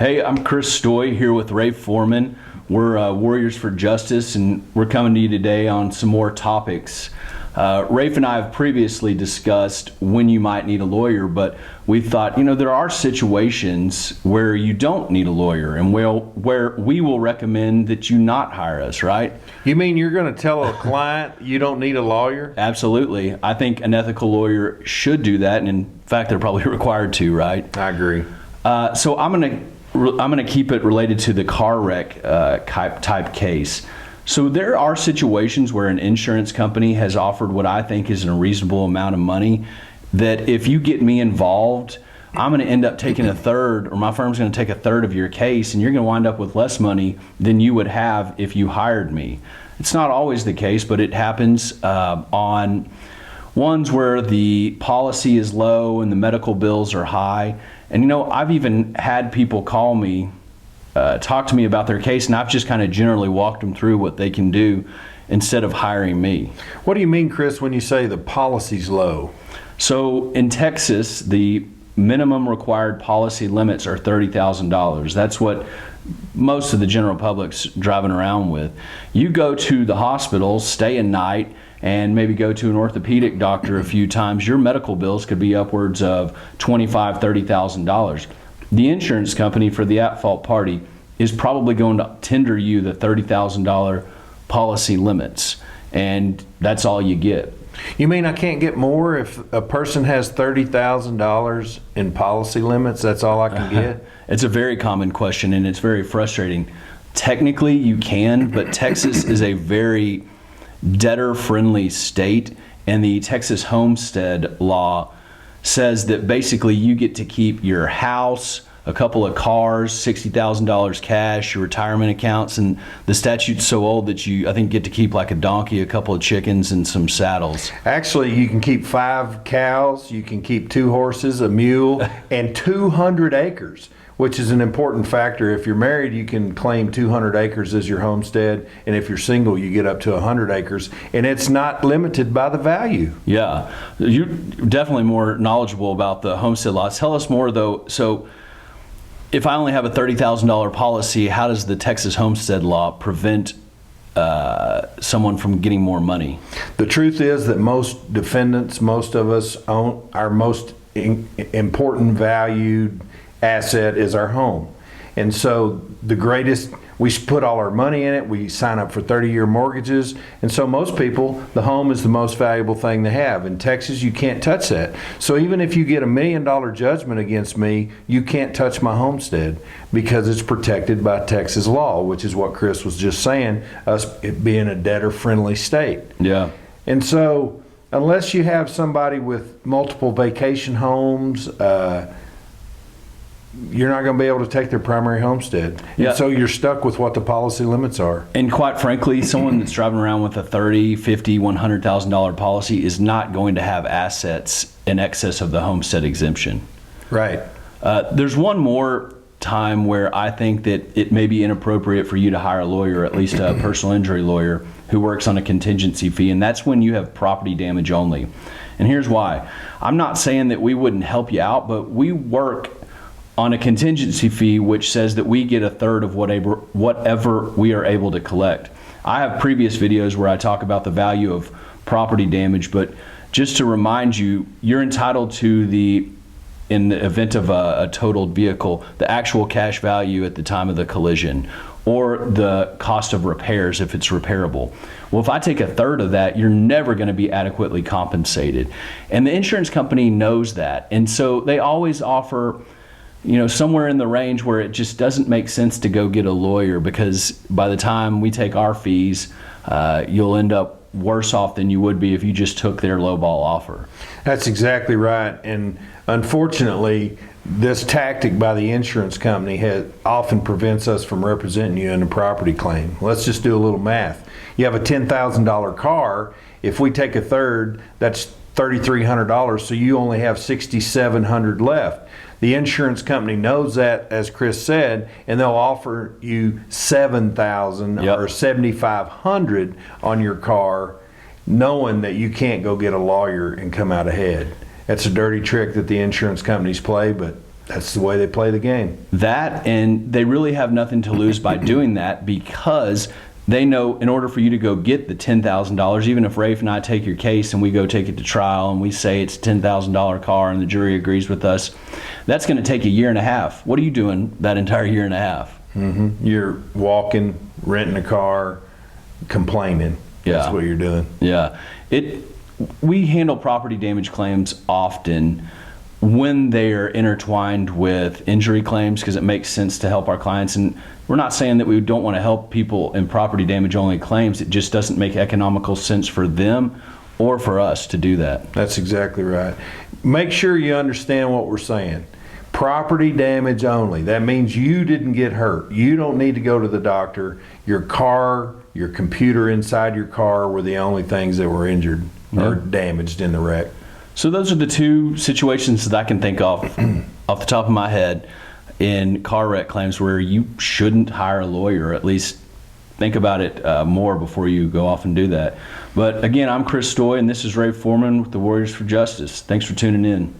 Hey, I'm Chris Stoy here with Rafe Foreman. We're Warriors for Justice, and we're coming to you today on some more topics. Rafe and I have previously discussed when you might need a lawyer, but we thought, there are situations where you don't need a lawyer and where we will recommend that you not hire us, right? You mean you're going to tell a client you don't need a lawyer? Absolutely. I think an ethical lawyer should do that, and in fact, they're probably required to, right? I agree. So I'm going to keep it related to the car wreck type case. So there are situations where an insurance company has offered what I think is a reasonable amount of money that if you get me involved, I'm going to end up taking a third, or my firm's going to take a third of your case, and you're going to wind up with less money than you would have if you hired me. It's not always the case, but it happens on ones where the policy is low and the medical bills are high. And I've even had people call me, talk to me about their case, and I've just kind of generally walked them through what they can do instead of hiring me. What do you mean, Chris, when you say the policy's low? So in Texas, the minimum required policy limits are $30,000. That's what most of the general public's driving around with. You go to the hospital, stay a night, and maybe go to an orthopedic doctor a few times, your medical bills could be upwards of $25,000, $30,000. The insurance company for the at-fault party is probably going to tender you the $30,000 policy limits, and that's all you get. You mean I can't get more if a person has $30,000 in policy limits? That's all I can get? It's a very common question, and it's very frustrating. Technically, you can, but Texas is a very debtor-friendly state, and the Texas homestead law says that basically you get to keep your house, a couple of cars, $60,000 cash, your retirement accounts, and the statute's so old that you, I think, get to keep like a donkey, a couple of chickens, and some saddles. Actually, you can keep 5 cows, you can keep 2 horses, a mule, and 200 acres, which is an important factor. If you're married, you can claim 200 acres as your homestead, and if you're single, you get up to 100 acres, and it's not limited by the value. Yeah, you're definitely more knowledgeable about the homestead law. Tell us more, though. So if I only have a $30,000 policy, how does the Texas homestead law prevent someone from getting more money? The truth is that most defendants, most of us, own our most important valued asset is our home. And so we put all our money in it, we sign up for 30-year mortgages, and so most people, the home is the most valuable thing they have. In Texas, you can't touch that. So even if you get $1 million judgment against me, you can't touch my homestead because it's protected by Texas law, which is what Chris was just saying, us being a debtor-friendly state. Yeah. And so unless you have somebody with multiple vacation homes, you're not going to be able to take their primary homestead. Yeah. And so you're stuck with what the policy limits are. And quite frankly, someone that's driving around with a $30,000, $50,000, $100,000 policy is not going to have assets in excess of the homestead exemption. Right. There's one more time where I think that it may be inappropriate for you to hire a lawyer, at least a personal injury lawyer, who works on a contingency fee, and that's when you have property damage only. And here's why. I'm not saying that we wouldn't help you out, but we work on a contingency fee which says that we get a third of whatever we are able to collect. I have previous videos where I talk about the value of property damage, but just to remind you, you're entitled to in the event of a totaled vehicle, the actual cash value at the time of the collision, or the cost of repairs if it's repairable. Well, if I take a third of that, you're never going to be adequately compensated. And the insurance company knows that, and so they always offer somewhere in the range where it just doesn't make sense to go get a lawyer, because by the time we take our fees, you'll end up worse off than you would be if you just took their lowball offer. That's exactly right. And unfortunately, this tactic by the insurance company often prevents us from representing you in a property claim. Let's just do a little math. You have a $10,000 car. If we take a third, that's $3,300, so you only have $6,700 left. The insurance company knows that, as Chris said, and they'll offer you $7,000 or $7,500 on your car, knowing that you can't go get a lawyer and come out ahead. That's a dirty trick that the insurance companies play, but That's the way they play the game. That, and they really have nothing to lose by doing that, because they know in order for you to go get the $10,000, even if Rafe and I take your case and we go take it to trial and we say it's a $10,000 car and the jury agrees with us, that's going to take a year and a half. What are you doing that entire year and a half? You're walking, renting a car, complaining. That's what you're doing. Yeah. We handle property damage claims often when they're intertwined with injury claims, because it makes sense to help our clients. And we're not saying that we don't want to help people in property damage only claims. It just doesn't make economical sense for them or for us to do that. That's exactly right. Make sure you understand what we're saying. Property damage only. That means you didn't get hurt. You don't need to go to the doctor. Your car, your computer inside your car were the only things that were injured or damaged in the wreck. So those are the two situations that I can think of off the top of my head in car wreck claims where you shouldn't hire a lawyer, or at least think about it more before you go off and do that. But again, I'm Chris Stoy, and this is Rafe Foreman with the Warriors for Justice. Thanks for tuning in.